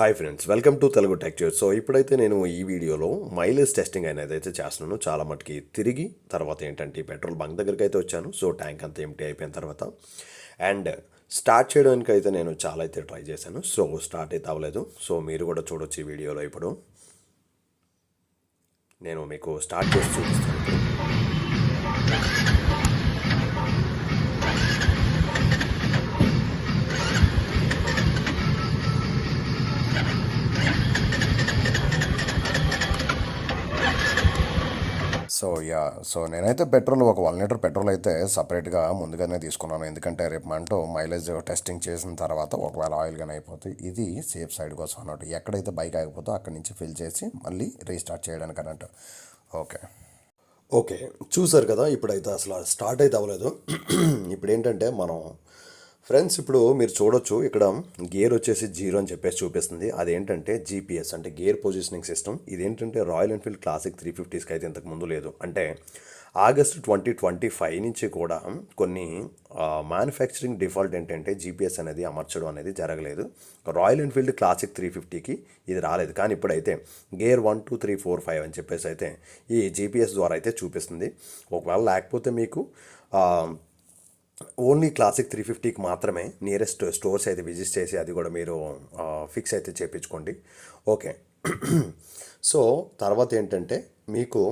Hi friends, welcome to Telugu tech tour. So ఇప్పుడైతే నేను ఈ వీడియోలో మైలేజ్ టెస్టింగ్ అనేది అయితే చేస్తున్నాను. చాలా మటుకి తిరిగి తర్వాత ఏంటంటే పెట్రోల్ బంక్ దగ్గరికి అయితే వచ్చాను. సో ట్యాంక్ అంతా ఎంటీ అయిపోయిన తర్వాత అండ్ స్టార్ట్ చేయడానికి అయితే నేను చాలా అయితే ట్రై చేశాను. సో స్టార్ట్ అయితే అవ్వలేదు. సో మీరు కూడా చూడొచ్చు ఈ వీడియోలో. ఇప్పుడు నేను మీకు స్టార్ట్ చేసి చూపిస్తాను. సో నేనైతే పెట్రోల్ ఒక 1 లీటర్ పెట్రోల్ అయితే సపరేట్గా ముందుగానే తీసుకున్నాను. ఎందుకంటే రేపు మంటూ మైలేజ్ టెస్టింగ్ చేసిన తర్వాత ఒకవేళ ఆయిల్ కానీ అయిపోతే ఇది సేఫ్ సైడ్ కోసం అన్నట్టు. ఎక్కడైతే బైక్ ఆగిపోతే అక్కడి నుంచి ఫిల్ చేసి మళ్ళీ రీస్టార్ట్ చేయడానికి అన్నట్టు. ఓకే చూసారు కదా, ఇప్పుడైతే అసలు స్టార్ట్ అయితే అవ్వలేదు. ఇప్పుడు ఏంటంటే మనం ఫ్రెండ్స్ ఇప్పుడు మీరు చూడొచ్చు, ఇక్కడ గేర్ వచ్చేసి 0 అని చెప్పేసి చూపిస్తుంది. అదేంటంటే జీపీఎస్ అంటే గేర్ పొజిషనింగ్ సిస్టమ్. ఇదేంటంటే రాయల్ ఎన్ఫీల్డ్ క్లాసిక్ 350స్కి అయితే ఇంతకు ముందు లేదు. అంటే ఆగస్టు 2025 నుంచి కూడా కొన్ని మ్యానుఫ్యాక్చరింగ్ డిఫాల్ట్ ఏంటంటే జీపీఎస్ అనేది అమర్చడం అనేది జరగలేదు. రాయల్ ఎన్ఫీల్డ్ క్లాసిక్ 350కి ఇది రాలేదు. కానీ ఇప్పుడైతే గేర్ 1 2 3 4 5 అని చెప్పేసి అయితే ఈ జీపీఎస్ ద్వారా అయితే చూపిస్తుంది. ఒకవేళ లేకపోతే మీకు ఓన్లీ క్లాసిక్ 350కి మాత్రమే నియరెస్ట్ స్టోర్స్ అయితే విజిట్ చేసి అది కూడా మీరు ఫిక్స్ అయితే చేయించుకోండి. ఓకే. సో తర్వాత ఏంటంటే మీకు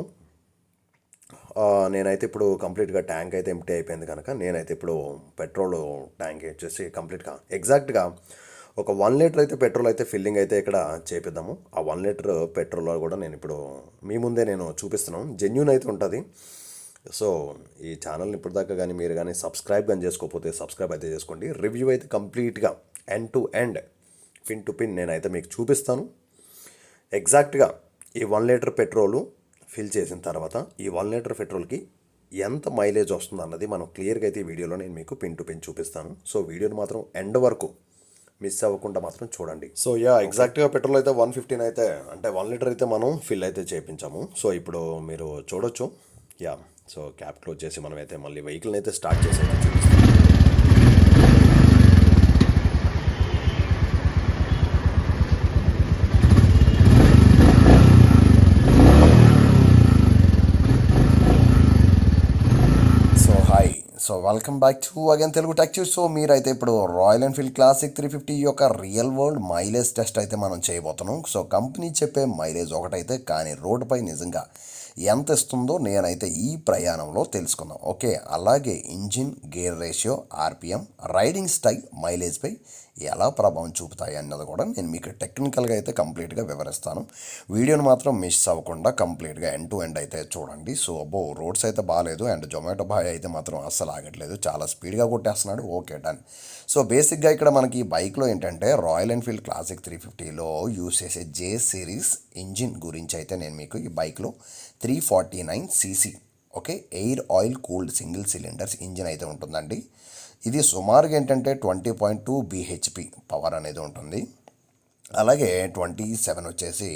నేనైతే ఇప్పుడు కంప్లీట్గా ట్యాంక్ అయితే ఎంప్టీ అయిపోయింది కనుక నేనైతే ఇప్పుడు పెట్రోల్ ట్యాంక్ వచ్చేసి కంప్లీట్గా ఎగ్జాక్ట్గా ఒక 1 లీటర్ అయితే పెట్రోల్ అయితే ఫిల్లింగ్ అయితే ఇక్కడ చేపిద్దాము. ఆ 1 లీటర్ పెట్రోల్ కూడా నేను ఇప్పుడు మీ ముందే నేను చూపిస్తున్నాను. జెన్యూన్ అయితే ఉంటుంది. సో ఈ ఛానల్ని ఇప్పటిదాకా కానీ మీరు కానీ సబ్స్క్రైబ్ కానీ చేసుకోకపోతే సబ్స్క్రైబ్ అయితే చేసుకోండి. రివ్యూ అయితే కంప్లీట్గా end to end pin to pin నేనైతే మీకు చూపిస్తాను. ఎగ్జాక్ట్గా ఈ 1 లీటర్ పెట్రోలు ఫిల్ చేసిన తర్వాత ఈ 1 లీటర్ పెట్రోల్కి ఎంత మైలేజ్ వస్తుంది అన్నది మనం క్లియర్గా అయితే ఈ వీడియోలో నేను మీకు పిన్ టు పిన్ చూపిస్తాను. సో వీడియోని మాత్రం ఎండ్ వరకు మిస్ అవ్వకుండా మాత్రం చూడండి. సో ఎగ్జాక్ట్గా పెట్రోల్ అయితే 115 అయితే అంటే 1 లీటర్ అయితే మనం ఫిల్ అయితే చేయించాము. సో ఇప్పుడు మీరు చూడొచ్చు. సో క్యాప్ క్లోజ్ చేసి మనం అయితే మళ్ళీ వెహికల్ని అయితే స్టార్ట్ చేసి అయితే చూపిస్తాం. So welcome back to again Telugu tech tour. So మీరైతే ఇప్పుడు రాయల్ ఎన్ఫీల్డ్ క్లాసిక్ 350 యొక్క రియల్ వరల్డ్ మైలేజ్ టెస్ట్ అయితే మనం చేయబోతున్నాం. సో కంపెనీ చెప్పే మైలేజ్ ఒకటైతే, కానీ రోడ్డుపై నిజంగా ఎంత ఇస్తుందో నేనైతే ఈ ప్రయాణంలో తెలుసుకుందాం. ఓకే, అలాగే engine, gear ratio, RPM, riding style మైలేజ్పై ఎలా ప్రభావం చూపుతాయి అన్నది కూడా నేను మీకు టెక్నికల్గా అయితే కంప్లీట్గా వివరిస్తాను. వీడియోని మాత్రం మిస్ అవ్వకుండా కంప్లీట్గా ఎండ్ టు ఎండ్ అయితే చూడండి. సో రోడ్స్ అయితే బాగాలేదు అండ్ జొమాటో బాయ్ అయితే మాత్రం అస్సలు ఆగట్లేదు, చాలా స్పీడ్గా కొట్టేస్తున్నాడు. Okay, done. సో బేసిక్గా ఇక్కడ మనకి ఈ బైక్లో ఏంటంటే రాయల్ ఎన్ఫీల్డ్ క్లాసిక్ 350లో యూస్ చేసే జే సిరీస్ ఇంజిన్ గురించి అయితే నేను మీకు ఈ బైక్లో 349cc okay air oil cooled single cylinders engine అయితే ఉంటుందండి. ఇది సుమారుగా ఏంటంటే 20.2 bhp పవర్ అనేది ఉంటుంది. అలాగే 27 వచ్చేసి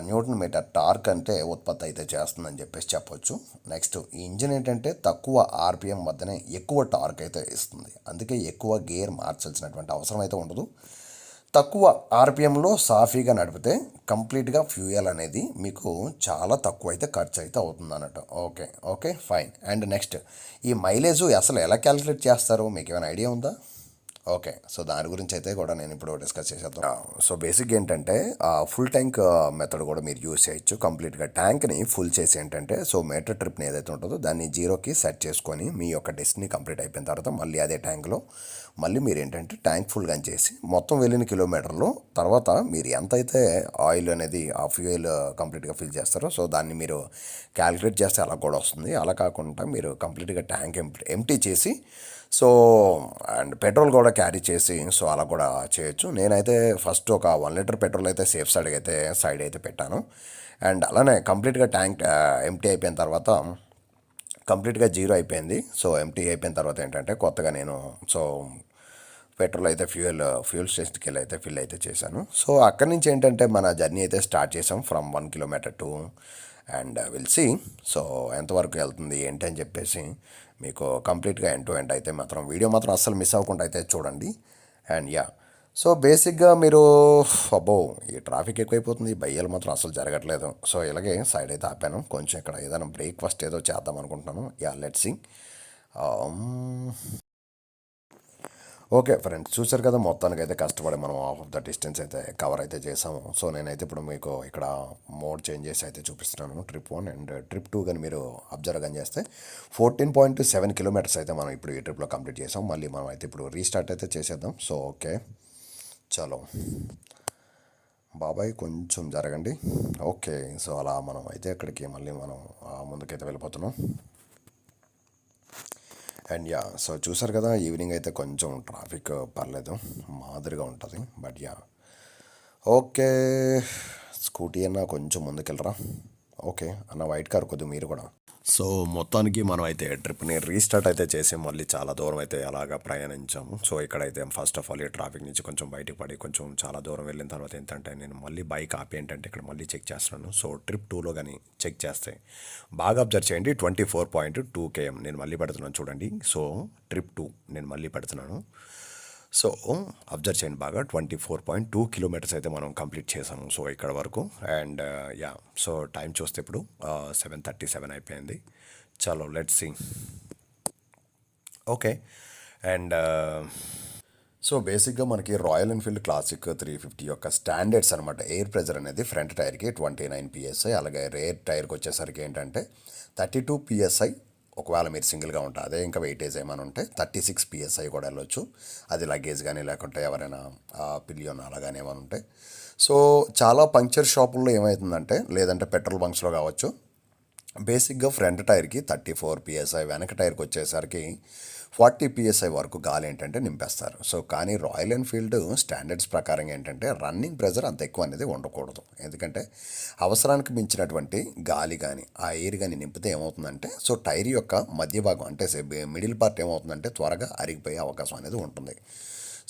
న్యూటన్ మీటర్ టార్క్ అంటే ఉత్పత్తి అయితే చేస్తుందని చెప్పేసి చెప్పొచ్చు. నెక్స్ట్ ఈ ఇంజిన్ ఏంటంటే తక్కువ ఆర్పిఎం వద్దనే ఎక్కువ టార్క్ అయితే ఇస్తుంది. అందుకే ఎక్కువ గేర్ మార్చాల్సినటువంటి అవసరం అయితే ఉండదు. తక్కువ ఆర్పిఎంలో సాఫీగా నడిపితే కంప్లీట్గా ఫ్యూయల్ అనేది మీకు చాలా తక్కువ అయితే ఖర్చు అయితే అవుతుంది అన్నట్టు. Okay fine. అండ్ నెక్స్ట్ ఈ మైలేజ్ అసలు ఎలా క్యాలిక్యులేట్ చేస్తారో మీకు ఏమైనా ఐడియా ఉందా? ఓకే, సో దాని గురించి అయితే కూడా నేను ఇప్పుడు డిస్కస్ చేసేద్దాం. సో బేసిక్గా ఏంటంటే ఫుల్ ట్యాంక్ మెథడ్ కూడా మీరు యూజ్ చేయొచ్చు. కంప్లీట్గా ట్యాంక్ని ఫుల్ చేసి ఏంటంటే సో మీటర్ ట్రిప్ని ఏదైతే ఉంటుందో దాన్ని 0కి సెట్ చేసుకొని మీ యొక్క డెస్టినీ కంప్లీట్ అయిపోయిన తర్వాత మళ్ళీ అదే ట్యాంక్లో మళ్ళీ మీరు ఏంటంటే ట్యాంక్ ఫుల్ గన్ చేసి మొత్తం వెళ్ళిన కిలోమీటర్లు తర్వాత మీరు ఎంతైతే ఆయిల్ అనేది ఆ ఫ్యూయల్ కంప్లీట్గా ఫిల్ చేస్తారో సో దాన్ని మీరు క్యాలిక్యులేట్ చేస్తే అలా కూడా వస్తుంది. అలా కాకుండా మీరు కంప్లీట్గా ట్యాంక్ ఎంటీ చేసి సో అండ్ పెట్రోల్ కూడా క్యారీ చేసి సో అలా కూడా చేయొచ్చు. నేనైతే ఫస్ట్ ఒక 1 లీటర్ పెట్రోల్ అయితే సేఫ్ సైడ్ అయితే పెట్టాను. అండ్ అలానే కంప్లీట్గా ట్యాంక్ ఎంటీ అయిపోయిన తర్వాత కంప్లీట్గా 0 అయిపోయింది. సో ఎంటీ అయిపోయిన తర్వాత ఏంటంటే కొత్తగా నేను సో పెట్రోల్ అయితే ఫ్యూయల్ స్టేషన్కి వెళ్ళి అయితే ఫిల్ అయితే చేశాను. సో అక్కడి నుంచి ఏంటంటే మన జర్నీ అయితే స్టార్ట్ చేసాం from 1 kilometre to and will see so ఎంతవరకు వెళ్తుంది ఏంటి అని చెప్పేసి మీకు కంప్లీట్గా ఎండ్ టు ఎండ్ అయితే మాత్రం వీడియో మాత్రం అస్సలు మిస్ అవ్వకుండా అయితే చూడండి. అండ్ సో బేసిక్గా మీరు అబ్బో ఈ ట్రాఫిక్ ఎక్కువైపోతుంది, ఈ బయ్యలు మాత్రం అసలు జరగట్లేదు. సో ఇలాగే సైడ్ అయితే ఆపాను, కొంచెం ఇక్కడ ఏదైనా బ్రేక్ఫాస్ట్ ఏదో చేద్దాం అనుకుంటున్నాను. Yeah let's Singh. Okay friends, చూసారు కదా మొత్తానికి అయితే కష్టపడి మనం హాఫ్ ఆఫ్ ద డిస్టెన్స్ అయితే కవర్ అయితే చేసాము. సో నేనైతే ఇప్పుడు మీకు ఇక్కడ మోడ్ చేంజ్ చేసి అయితే చూపిస్తున్నాను. ట్రిప్ 1 అండ్ ట్రిప్ 2 కానీ మీరు అబ్జర్వ్ కానీ చేస్తే 14.7 కిలోమీటర్స్ అయితే మనం ఇప్పుడు ఈ ట్రిప్లో కంప్లీట్ చేసాం. మళ్ళీ మనం అయితే ఇప్పుడు రీస్టార్ట్ అయితే చేసేద్దాం. సో ఓకే చలో బాబాయ్ కొంచెం జరగండి. ఓకే, సో అలా మనం అయితే అక్కడికి మళ్ళీ మనం ముందుకైతే వెళ్ళిపోతున్నాం. అండ్ యా, సో చూసారు కదా ఈవినింగ్ అయితే కొంచెం ట్రాఫిక్ పర్లేదు, మాదిరిగా ఉంటుంది. బట్ యా ఓకే, స్కూటీ అన్న కొంచెం ముందుకెళ్ళరా. ఓకే అన్న, వైట్ కార్ కొద్దిగా మీరు కూడా. సో మొత్తానికి మనం అయితే ట్రిప్ని రీస్టార్ట్ అయితే చేసి మళ్ళీ చాలా దూరం అయితే అలాగా ప్రయాణించాము. సో ఇక్కడైతే ఫస్ట్ ఆఫ్ ఆల్ ఈ ట్రాఫిక్ నుంచి కొంచెం బయటకు పడి కొంచెం చాలా దూరం వెళ్ళిన తర్వాత ఏంటంటే నేను మళ్ళీ బైక్ ఆపి ఏంటంటే ఇక్కడ మళ్ళీ చెక్ చేస్తున్నాను. సో ట్రిప్ 2లో కానీ చెక్ చేస్తే బాగా అబ్జర్వ్ చేయండి, 24.2 km నేను మళ్ళీ పెడుతున్నాను చూడండి. సో ట్రిప్ 2 నేను మళ్ళీ పెడుతున్నాను. సో అబ్జర్వ్ చేయండి బాగా, 24.2 కిలోమీటర్స్ అయితే మనం కంప్లీట్ చేసాము. సో ఇక్కడ వరకు. అండ్ యా, సో టైం చూస్తే ఇప్పుడు 7:37 అయిపోయింది. చలో let's see. Okay, and so బేసిక్గా మనకి రాయల్ ఎన్ఫీల్డ్ క్లాసిక్ 350 యొక్క స్టాండర్డ్స్ అనమాట. ఎయిర్ ప్రెజర్ అనేది ఫ్రంట్ టైర్కి 29 PSI, అలాగే రేర్ టైర్కి వచ్చేసరికి ఏంటంటే 32 PSI. ఒకవేళ మీరు సింగిల్గా ఉంటే అదే, ఇంకా వెయిటేజ్ ఏమైనా ఉంటే 36 PSI కూడా వెళ్ళొచ్చు. అది లగేజ్ కానీ లేకుంటే ఎవరైనా పిలియోన్ అలాగానే ఏమైనా ఉంటే. సో చాలా పంక్చర్ షాపుల్లో ఏమవుతుందంటే, లేదంటే పెట్రోల్ బంక్స్లో కావచ్చు, బేసిక్గా ఫ్రంట్ టైర్కి 34 PSI, వెనక టైర్కి వచ్చేసరికి 40 PSI వరకు గాలి ఏంటంటే నింపేస్తారు. సో కానీ రాయల్ ఎన్ఫీల్డ్ స్టాండర్డ్స్ ప్రకారం ఏంటంటే రన్నింగ్ ప్రెజర్ అంత ఎక్కువ అనేది ఉండకూడదు. ఎందుకంటే అవసరానికి మించినటువంటి గాలి కానీ ఆ ఎయిర్ కానీ నింపితే ఏమవుతుందంటే, సో టైర్ యొక్క మధ్య భాగం అంటే మిడిల్ పార్ట్ ఏమవుతుందంటే త్వరగా అరిగిపోయే అవకాశం అనేది ఉంటుంది.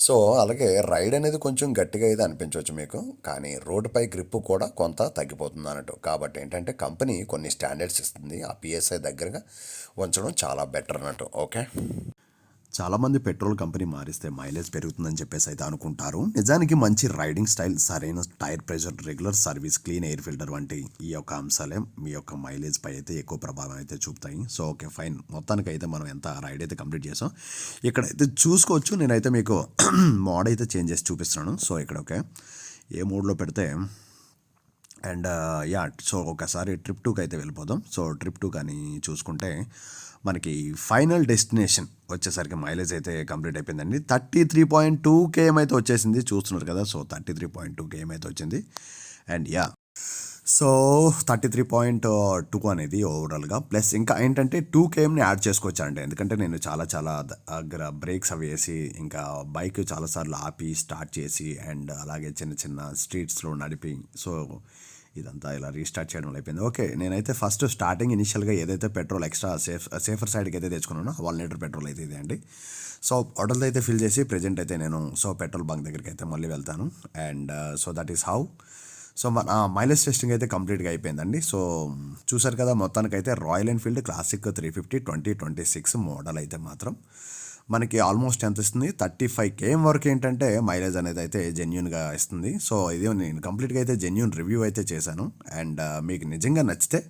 సో అలాగే రైడ్ అనేది కొంచెం గట్టిగా అయితే అనిపించవచ్చు మీకు, కానీ రోడ్డుపై గ్రిప్ కూడా కొంత తగ్గిపోతుంది అన్నట్టు. కాబట్టి ఏంటంటే కంపెనీ కొన్ని స్టాండర్డ్స్ ఇస్తుంది, ఆ PSI దగ్గరగా ఉంచడం చాలా బెటర్ అన్నట్టు. ఓకే, చాలామంది పెట్రోల్ కంపెనీ మారిస్తే మైలేజ్ పెరుగుతుందని చెప్పేసి అయితే అనుకుంటారు. నిజానికి మంచి రైడింగ్ స్టైల్, సరైన tyre pressure, regular service, clean air filter వంటి ఈ యొక్క అంశాలే మీ యొక్క మైలేజ్ పై అయితే ఎక్కువ ప్రభావం అయితే చూపుతాయి. సో ఓకే ఫైన్, మొత్తానికి అయితే మనం ఎంత రైడ్ అయితే కంప్లీట్ చేసాం ఇక్కడైతే చూసుకోవచ్చు. నేనైతే మీకు మోడ్ అయితే చేంజ్ చేసి చూపిస్తున్నాను. సో ఇక్కడ ఓకే, ఏ మోడ్లో పెడితే అండ్ యా, సో ఒకసారి ట్రిప్ 2కి అయితే వెళ్ళిపోదాం. సో ట్రిప్ 2 కానీ చూసుకుంటే మనకి ఫైనల్ డెస్టినేషన్ వచ్చేసరికి మైలేజ్ అయితే కంప్లీట్ అయిపోయిందండి. 33.2 km అయితే వచ్చేసింది, చూస్తున్నారు కదా. సో 33.2 km అయితే వచ్చింది. అండ్ యా, సో 33.2 అనేది ఓవరాల్గా, ప్లస్ ఇంకా ఏంటంటే 2 kmని యాడ్ చేసుకోవచ్చండి. ఎందుకంటే నేను చాలా దగ్గర బ్రేక్స్ అవి వేసి ఇంకా బైక్ చాలాసార్లు ఆపి స్టార్ట్ చేసి అండ్ అలాగే చిన్న చిన్న స్ట్రీట్స్లో నడిపి, సో ఇదంతా ఇలా రీస్టార్ట్ చేయడం అయిపోయింది. ఓకే, నేనైతే ఫస్ట్ స్టార్టింగ్ ఇనిషియల్గా ఏదైతే పెట్రోల్ ఎక్స్ట్రా సేఫర్ సైడ్కి అయితే తెచ్చుకున్నానో 1 లీటర్ పెట్రోల్ అయితే ఇదే అండి. సో బాటిల్ అయితే ఫిల్ చేసి ప్రజెంట్ అయితే నేను సో పెట్రోల్ బంక్ దగ్గరికి అయితే మళ్ళీ వెళ్తాను. And so that is how. So మన మైలేజ్ టెస్టింగ్ అయితే కంప్లీట్గా అయిపోయిందండి. సో చూసారు కదా మొత్తానికైతే రాయల్ ఎన్ఫీల్డ్ క్లాసిక్ 350 2026 మోడల్ అయితే మాత్రం మనకి ఆల్మోస్ట్ ఎంత ఇస్తుంది, 35 km వరకు ఏంటంటే మైలేజ్ అనేది అయితే జెన్యున్గా ఇస్తుంది. సో ఇది నేను కంప్లీట్గా అయితే జెన్యున్ రివ్యూ అయితే చేశాను. అండ్ మీకు నిజంగా నచ్చితే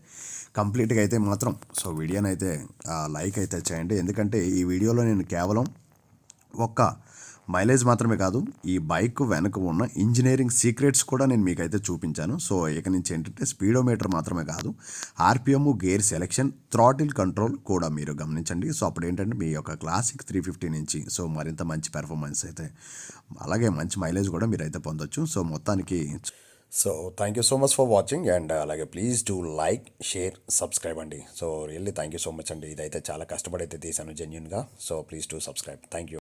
కంప్లీట్గా అయితే మాత్రం సో వీడియోని అయితే లైక్ అయితే చేయండి. ఎందుకంటే ఈ వీడియోలో నేను కేవలం ఒక్క మైలేజ్ మాత్రమే కాదు, ఈ బైక్ వెనక ఉన్న ఇంజనీరింగ్ సీక్రెట్స్ కూడా నేను మీకైతే చూపించాను. సో ఇక నుంచి ఏంటంటే స్పీడోమీటర్ మాత్రమే కాదు, RPM, gear selection, throttle control కూడా మీరు గమనించండి. సో అప్పుడు ఏంటంటే మీ యొక్క క్లాసిక్ 350 నుంచి సో మరింత మంచి పెర్ఫార్మెన్స్ అయితే అలాగే మంచి మైలేజ్ కూడా మీరైతే పొందొచ్చు. సో మొత్తానికి so thank you so much for watching. And అలాగే please do like, share, subscribe అండి. So really thank you so much అండి. ఇదైతే చాలా కష్టపడి అయితే తీసాను జెన్యున్గా. So please do subscribe. Thank you.